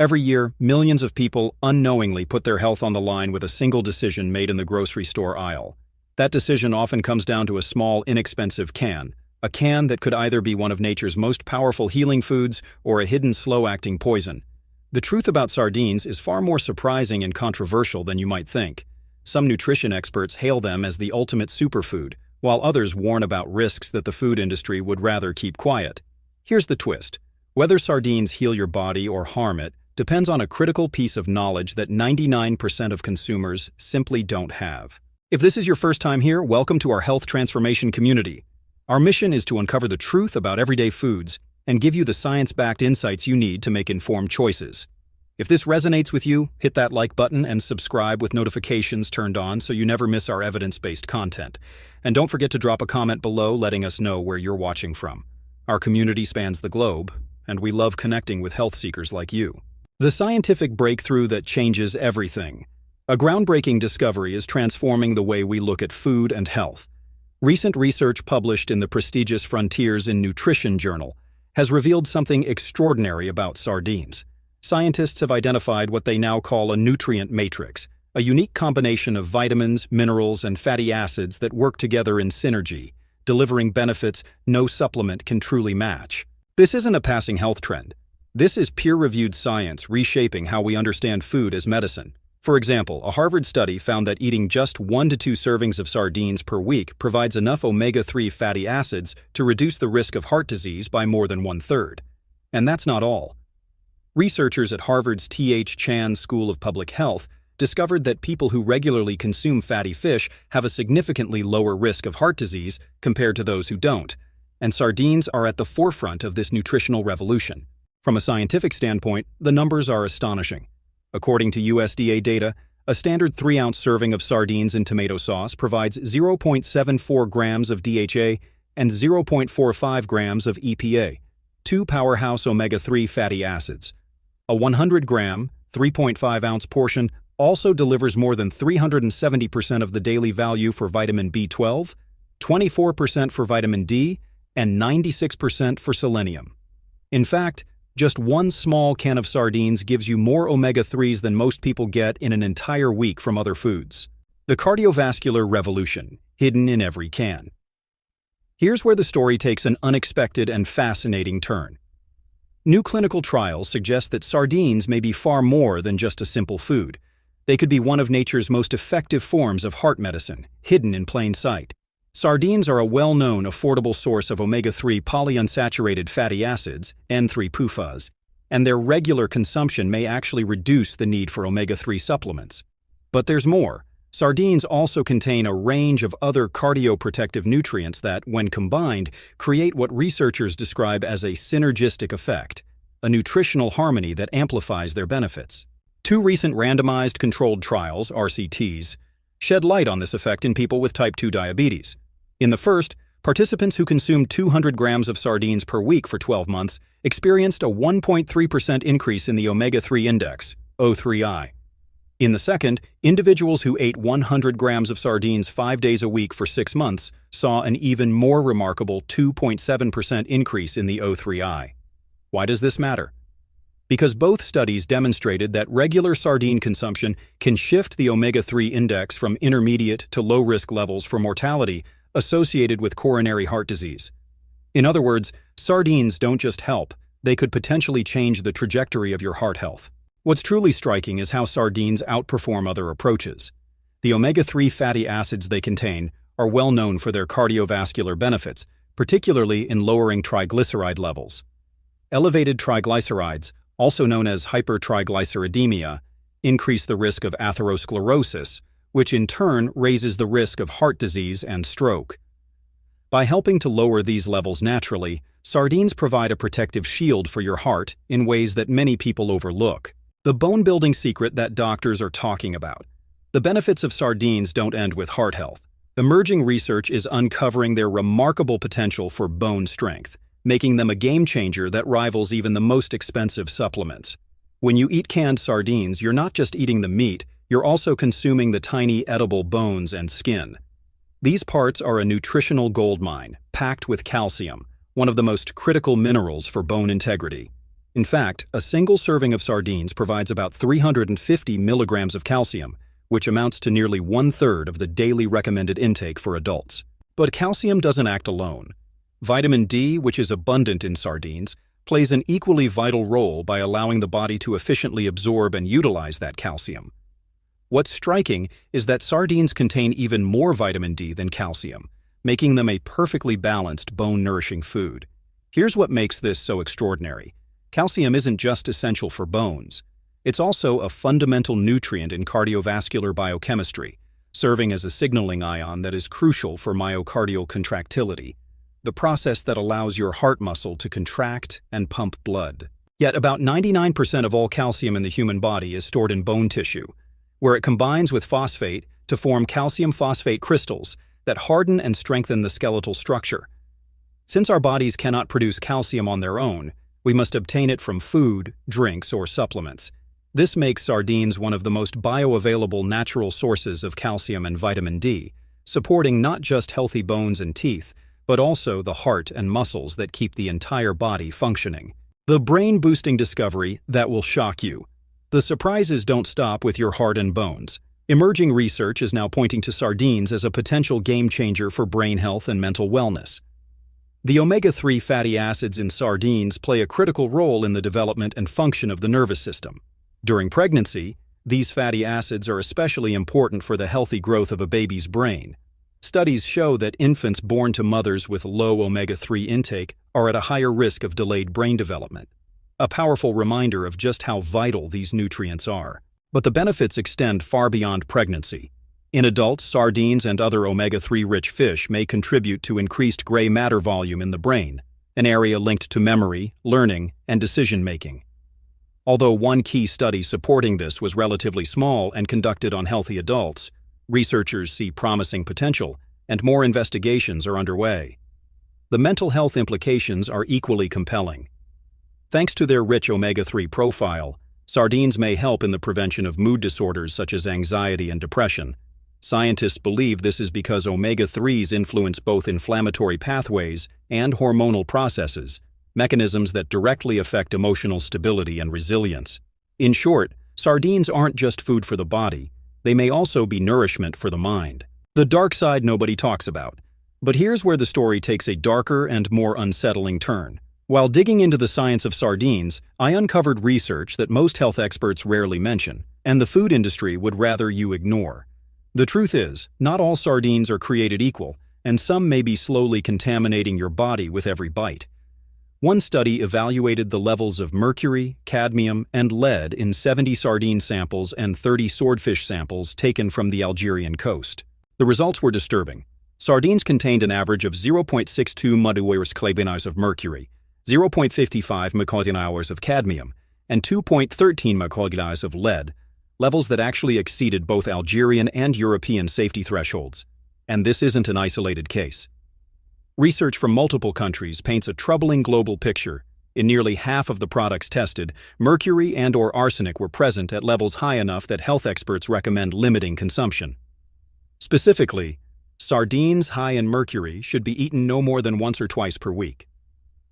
Every year, millions of people unknowingly put their health on the line with a single decision made in the grocery store aisle. That decision often comes down to a small, inexpensive can. A can that could either be one of nature's most powerful healing foods or a hidden slow-acting poison. The truth about sardines is far more surprising and controversial than you might think. Some nutrition experts hail them as the ultimate superfood, while others warn about risks that the food industry would rather keep quiet. Here's the twist. Whether sardines heal your body or harm it depends on a critical piece of knowledge that 99% of consumers simply don't have. If this is your first time here, welcome to our health transformation community. Our mission is to uncover the truth about everyday foods and give you the science-backed insights you need to make informed choices. If this resonates with you, hit that like button and subscribe with notifications turned on so you never miss our evidence-based content. And don't forget to drop a comment below letting us know where you're watching from. Our community spans the globe, and we love connecting with health seekers like you. The scientific breakthrough that changes everything. A groundbreaking discovery is transforming the way we look at food and health. Recent research published in the prestigious Frontiers in Nutrition journal has revealed something extraordinary about sardines. Scientists have identified what they now call a nutrient matrix, a unique combination of vitamins, minerals, and fatty acids that work together in synergy, delivering benefits no supplement can truly match. This isn't a passing health trend. This is peer-reviewed science reshaping how we understand food as medicine. For example, a Harvard study found that eating just 1 to 2 servings of sardines per week provides enough omega-3 fatty acids to reduce the risk of heart disease by more than 1/3. And that's not all. Researchers at Harvard's T.H. Chan School of Public Health discovered that people who regularly consume fatty fish have a significantly lower risk of heart disease compared to those who don't, and sardines are at the forefront of this nutritional revolution. From a scientific standpoint, the numbers are astonishing. According to USDA data, a standard 3-ounce serving of sardines in tomato sauce provides 0.74 grams of DHA and 0.45 grams of EPA, 2 powerhouse omega-3 fatty acids. A 100-gram, 3.5-ounce portion also delivers more than 370% of the daily value for vitamin B12, 24% for vitamin D, and 96% for selenium. In fact, just one small can of sardines gives you more omega-3s than most people get in an entire week from other foods. The cardiovascular revolution, hidden in every can. Here's where the story takes an unexpected and fascinating turn. New clinical trials suggest that sardines may be far more than just a simple food. They could be one of nature's most effective forms of heart medicine, hidden in plain sight. Sardines are a well-known, affordable source of omega-3 polyunsaturated fatty acids, N3-PUFAs, and their regular consumption may actually reduce the need for omega-3 supplements. But there's more. Sardines also contain a range of other cardioprotective nutrients that, when combined, create what researchers describe as a synergistic effect, a nutritional harmony that amplifies their benefits. 2 recent randomized controlled trials, RCTs, shed light on this effect in people with type 2 diabetes. In the first, participants who consumed 200 grams of sardines per week for 12 months experienced a 1.3% increase in the omega-3 index, O3I. In the second, individuals who ate 100 grams of sardines 5 days a week for 6 months saw an even more remarkable 2.7% increase in the O3I. Why does this matter? Because both studies demonstrated that regular sardine consumption can shift the omega-3 index from intermediate to low-risk levels for mortality associated with coronary heart disease. In other words, sardines don't just help, they could potentially change the trajectory of your heart health. What's truly striking is how sardines outperform other approaches. The omega-3 fatty acids they contain are well known for their cardiovascular benefits, particularly in lowering triglyceride levels. Elevated triglycerides, also known as hypertriglyceridemia, increase the risk of atherosclerosis, which in turn raises the risk of heart disease and stroke. By helping to lower these levels naturally, sardines provide a protective shield for your heart in ways that many people overlook. The bone-building secret that doctors are talking about. The benefits of sardines don't end with heart health. Emerging research is uncovering their remarkable potential for bone strength, making them a game-changer that rivals even the most expensive supplements. When you eat canned sardines, you're not just eating the meat, you're also consuming the tiny edible bones and skin. These parts are a nutritional goldmine, packed with calcium, one of the most critical minerals for bone integrity. In fact, a single serving of sardines provides about 350 milligrams of calcium, which amounts to nearly one-third of the daily recommended intake for adults. But calcium doesn't act alone. Vitamin D, which is abundant in sardines, plays an equally vital role by allowing the body to efficiently absorb and utilize that calcium. What's striking is that sardines contain even more vitamin D than calcium, making them a perfectly balanced bone-nourishing food. Here's what makes this so extraordinary. Calcium isn't just essential for bones. It's also a fundamental nutrient in cardiovascular biochemistry, serving as a signaling ion that is crucial for myocardial contractility, the process that allows your heart muscle to contract and pump blood. Yet about 99% of all calcium in the human body is stored in bone tissue, where it combines with phosphate to form calcium phosphate crystals that harden and strengthen the skeletal structure. Since our bodies cannot produce calcium on their own, we must obtain it from food, drinks, or supplements. This makes sardines one of the most bioavailable natural sources of calcium and vitamin D, supporting not just healthy bones and teeth, but also the heart and muscles that keep the entire body functioning. The brain-boosting discovery that will shock you. The surprises don't stop with your heart and bones. Emerging research is now pointing to sardines as a potential game-changer for brain health and mental wellness. The omega-3 fatty acids in sardines play a critical role in the development and function of the nervous system. During pregnancy, these fatty acids are especially important for the healthy growth of a baby's brain. Studies show that infants born to mothers with low omega-3 intake are at a higher risk of delayed brain development. A powerful reminder of just how vital these nutrients are. But the benefits extend far beyond pregnancy. In adults, sardines and other omega-3-rich fish may contribute to increased gray matter volume in the brain, an area linked to memory, learning, and decision-making. Although one key study supporting this was relatively small and conducted on healthy adults, researchers see promising potential, and more investigations are underway. The mental health implications are equally compelling. Thanks to their rich omega-3 profile, sardines may help in the prevention of mood disorders such as anxiety and depression. Scientists believe this is because omega-3s influence both inflammatory pathways and hormonal processes, mechanisms that directly affect emotional stability and resilience. In short, sardines aren't just food for the body, they may also be nourishment for the mind. The dark side nobody talks about. But here's where the story takes a darker and more unsettling turn. While digging into the science of sardines, I uncovered research that most health experts rarely mention, and the food industry would rather you ignore. The truth is, not all sardines are created equal, and some may be slowly contaminating your body with every bite. One study evaluated the levels of mercury, cadmium, and lead in 70 sardine samples and 30 swordfish samples taken from the Algerian coast. The results were disturbing. Sardines contained an average of 0.62 mg of mercury, 0.55 mg of cadmium, and 2.13 mg of lead, levels that actually exceeded both Algerian and European safety thresholds. And this isn't an isolated case. Research from multiple countries paints a troubling global picture. In nearly half of the products tested, mercury and/or arsenic were present at levels high enough that health experts recommend limiting consumption. Specifically, sardines high in mercury should be eaten no more than once or twice per week.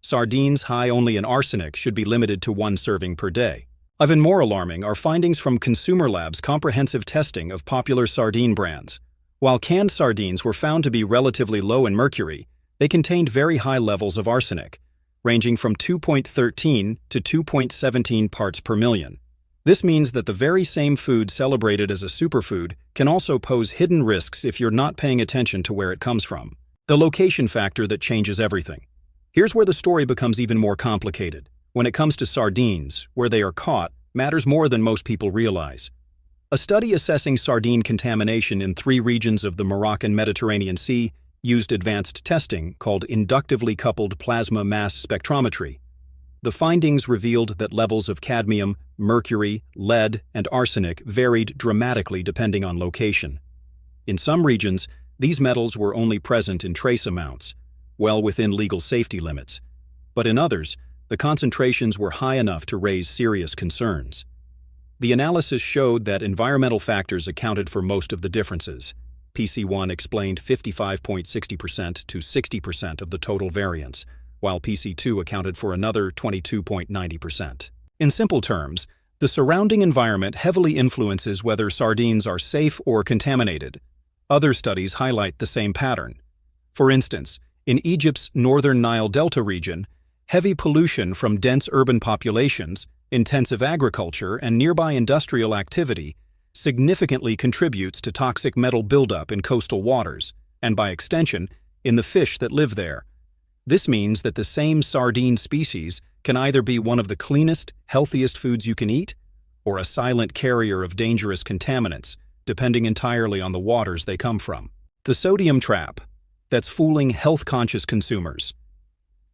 Sardines high only in arsenic should be limited to one serving per day. Even more alarming are findings from Consumer Lab's comprehensive testing of popular sardine brands. While canned sardines were found to be relatively low in mercury, they contained very high levels of arsenic, ranging from 2.13 to 2.17 parts per million. This means that the very same food celebrated as a superfood can also pose hidden risks if you're not paying attention to where it comes from. The location factor that changes everything. Here's where the story becomes even more complicated. When it comes to sardines, where they are caught matters more than most people realize. A study assessing sardine contamination in 3 regions of the Moroccan Mediterranean Sea used advanced testing called inductively coupled plasma mass spectrometry. The findings revealed that levels of cadmium, mercury, lead, and arsenic varied dramatically depending on location. In some regions, these metals were only present in trace amounts, well within legal safety limits. But in others, the concentrations were high enough to raise serious concerns. The analysis showed that environmental factors accounted for most of the differences. PC1 explained 55.60% to 60% of the total variance, while PC2 accounted for another 22.90%. In simple terms, the surrounding environment heavily influences whether sardines are safe or contaminated. Other studies highlight the same pattern. For instance, in Egypt's northern Nile Delta region, heavy pollution from dense urban populations, intensive agriculture, and nearby industrial activity significantly contributes to toxic metal buildup in coastal waters, and by extension, in the fish that live there. This means that the same sardine species can either be one of the cleanest, healthiest foods you can eat, or a silent carrier of dangerous contaminants, depending entirely on the waters they come from. The sodium trap, that's fooling health-conscious consumers.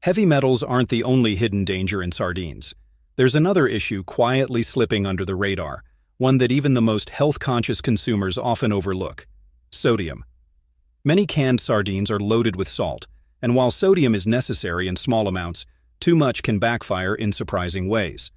Heavy metals aren't the only hidden danger in sardines. There's another issue quietly slipping under the radar, one that even the most health-conscious consumers often overlook: sodium. Many canned sardines are loaded with salt, and while sodium is necessary in small amounts, too much can backfire in surprising ways.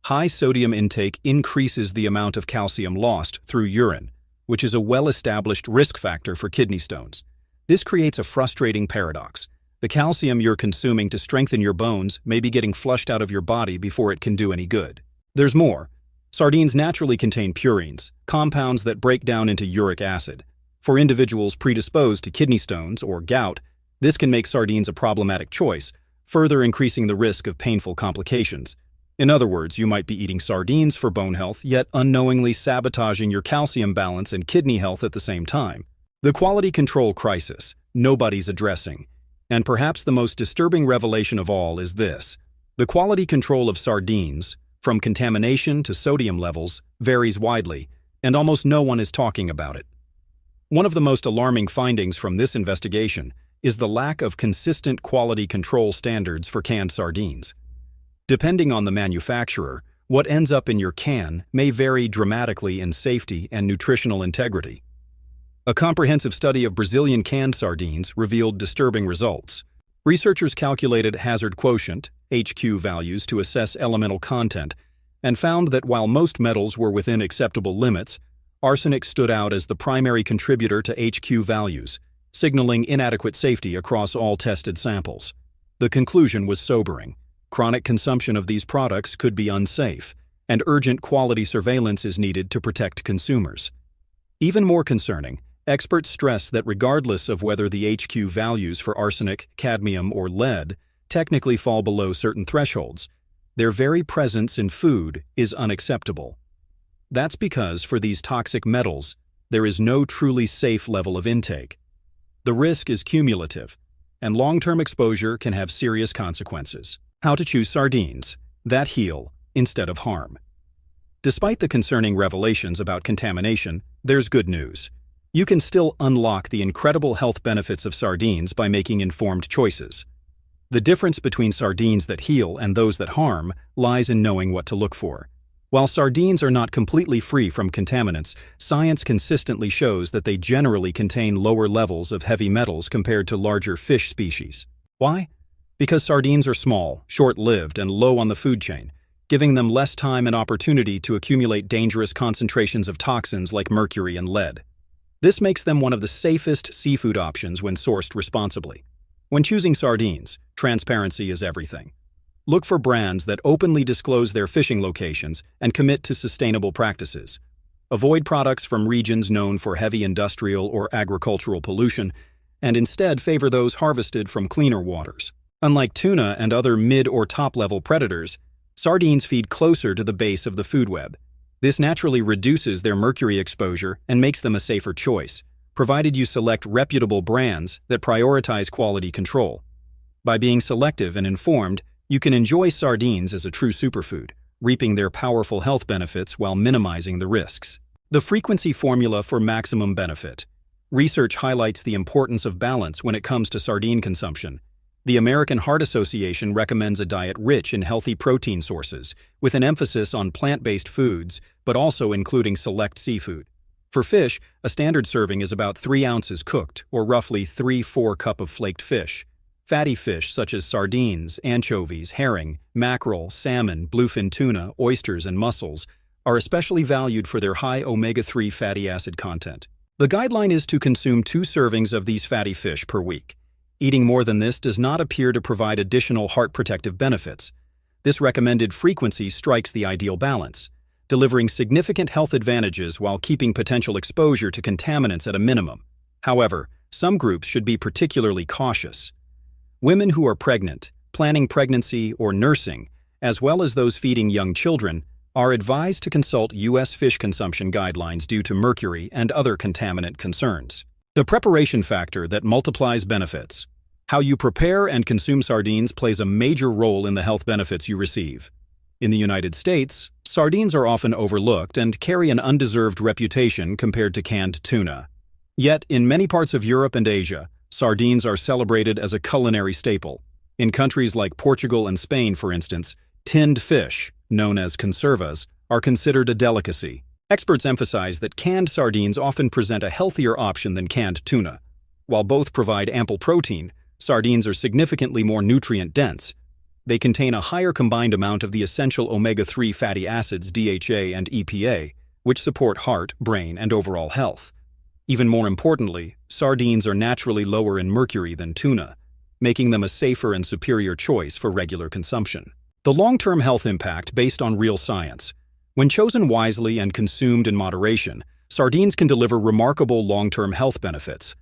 High sodium intake increases the amount of calcium lost through urine, which is a well-established risk factor for kidney stones. This creates a frustrating paradox. The calcium you're consuming to strengthen your bones may be getting flushed out of your body before it can do any good. There's more. Sardines naturally contain purines, compounds that break down into uric acid. For individuals predisposed to kidney stones or gout, this can make sardines a problematic choice, further increasing the risk of painful complications. In other words, you might be eating sardines for bone health, yet unknowingly sabotaging your calcium balance and kidney health at the same time. The quality control crisis nobody's addressing. And perhaps the most disturbing revelation of all is this: the quality control of sardines, from contamination to sodium levels, varies widely, and almost no one is talking about it. One of the most alarming findings from this investigation is the lack of consistent quality control standards for canned sardines. Depending on the manufacturer, what ends up in your can may vary dramatically in safety and nutritional integrity. A comprehensive study of Brazilian canned sardines revealed disturbing results. Researchers calculated hazard quotient, HQ values, to assess elemental content, and found that while most metals were within acceptable limits, arsenic stood out as the primary contributor to HQ values, signaling inadequate safety across all tested samples. The conclusion was sobering. Chronic consumption of these products could be unsafe, and urgent quality surveillance is needed to protect consumers. Even more concerning, experts stress that regardless of whether the HQ values for arsenic, cadmium, or lead technically fall below certain thresholds, their very presence in food is unacceptable. That's because for these toxic metals, there is no truly safe level of intake. The risk is cumulative, and long-term exposure can have serious consequences. How to choose sardines that heal instead of harm. Despite the concerning revelations about contamination, there's good news. You can still unlock the incredible health benefits of sardines by making informed choices. The difference between sardines that heal and those that harm lies in knowing what to look for. While sardines are not completely free from contaminants, science consistently shows that they generally contain lower levels of heavy metals compared to larger fish species. Why? Because sardines are small, short-lived, and low on the food chain, giving them less time and opportunity to accumulate dangerous concentrations of toxins like mercury and lead. This makes them one of the safest seafood options when sourced responsibly. When choosing sardines, transparency is everything. Look for brands that openly disclose their fishing locations and commit to sustainable practices. Avoid products from regions known for heavy industrial or agricultural pollution, and instead favor those harvested from cleaner waters. Unlike tuna and other mid- or top-level predators, sardines feed closer to the base of the food web. This naturally reduces their mercury exposure and makes them a safer choice, provided you select reputable brands that prioritize quality control. By being selective and informed, you can enjoy sardines as a true superfood, reaping their powerful health benefits while minimizing the risks. The frequency formula for maximum benefit. Research highlights the importance of balance when it comes to sardine consumption. The American Heart Association recommends a diet rich in healthy protein sources, with an emphasis on plant-based foods, but also including select seafood. For fish, a standard serving is about 3 ounces cooked, or roughly 3-4 cups of flaked fish. Fatty fish such as sardines, anchovies, herring, mackerel, salmon, bluefin tuna, oysters, and mussels are especially valued for their high omega-3 fatty acid content. The guideline is to consume 2 servings of these fatty fish per week. Eating more than this does not appear to provide additional heart protective benefits. This recommended frequency strikes the ideal balance, delivering significant health advantages while keeping potential exposure to contaminants at a minimum. However, some groups should be particularly cautious. Women who are pregnant, planning pregnancy, or nursing, as well as those feeding young children, are advised to consult U.S. fish consumption guidelines due to mercury and other contaminant concerns. The preparation factor that multiplies benefits. How you prepare and consume sardines plays a major role in the health benefits you receive. In the United States, sardines are often overlooked and carry an undeserved reputation compared to canned tuna. Yet, in many parts of Europe and Asia, sardines are celebrated as a culinary staple. In countries like Portugal and Spain, for instance, tinned fish, known as conservas, are considered a delicacy. Experts emphasize that canned sardines often present a healthier option than canned tuna. While both provide ample protein, sardines are significantly more nutrient-dense. They contain a higher combined amount of the essential omega-3 fatty acids DHA and EPA, which support heart, brain, and overall health. Even more importantly, sardines are naturally lower in mercury than tuna, making them a safer and superior choice for regular consumption. The long-term health impact based on real science. When chosen wisely and consumed in moderation, sardines can deliver remarkable long-term health benefits.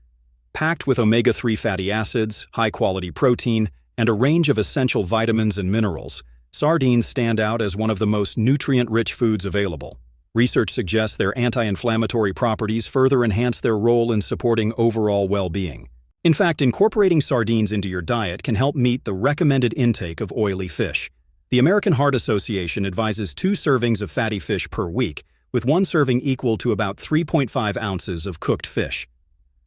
Packed with omega-3 fatty acids, high-quality protein, and a range of essential vitamins and minerals, sardines stand out as one of the most nutrient-rich foods available. Research suggests their anti-inflammatory properties further enhance their role in supporting overall well-being. In fact, incorporating sardines into your diet can help meet the recommended intake of oily fish. The American Heart Association advises 2 servings of fatty fish per week, with 1 serving equal to about 3.5 ounces of cooked fish.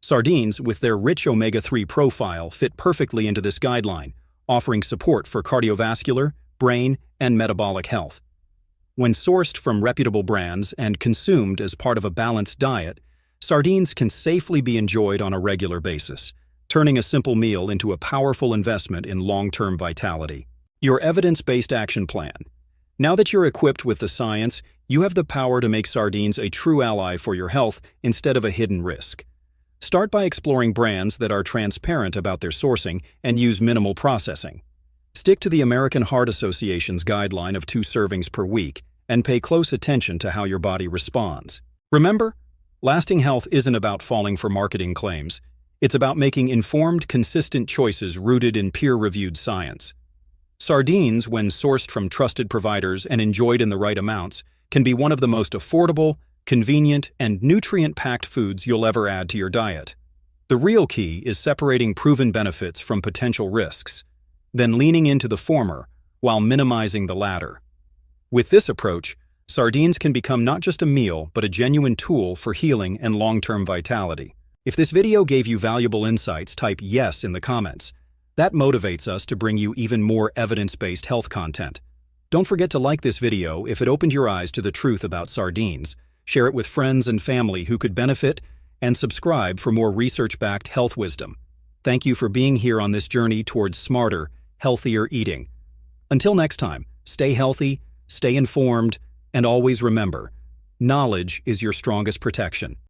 Sardines, with their rich omega-3 profile, fit perfectly into this guideline, offering support for cardiovascular, brain, and metabolic health. When sourced from reputable brands and consumed as part of a balanced diet, sardines can safely be enjoyed on a regular basis, turning a simple meal into a powerful investment in long-term vitality. Your evidence-based action plan. Now that you're equipped with the science, you have the power to make sardines a true ally for your health instead of a hidden risk. Start by exploring brands that are transparent about their sourcing and use minimal processing. Stick to the American Heart Association's guideline of 2 servings per week and pay close attention to how your body responds. Remember, lasting health isn't about falling for marketing claims. It's about making informed, consistent choices rooted in peer-reviewed science. Sardines, when sourced from trusted providers and enjoyed in the right amounts, can be one of the most affordable, convenient, and nutrient-packed foods you'll ever add to your diet. The real key is separating proven benefits from potential risks, then leaning into the former while minimizing the latter. With this approach, sardines can become not just a meal, but a genuine tool for healing and long-term vitality. If this video gave you valuable insights, type yes in the comments. That motivates us to bring you even more evidence-based health content. Don't forget to like this video if it opened your eyes to the truth about sardines, share it with friends and family who could benefit, and subscribe for more research-backed health wisdom. Thank you for being here on this journey towards smarter, healthier eating. Until next time, stay healthy, stay informed, and always remember, knowledge is your strongest protection.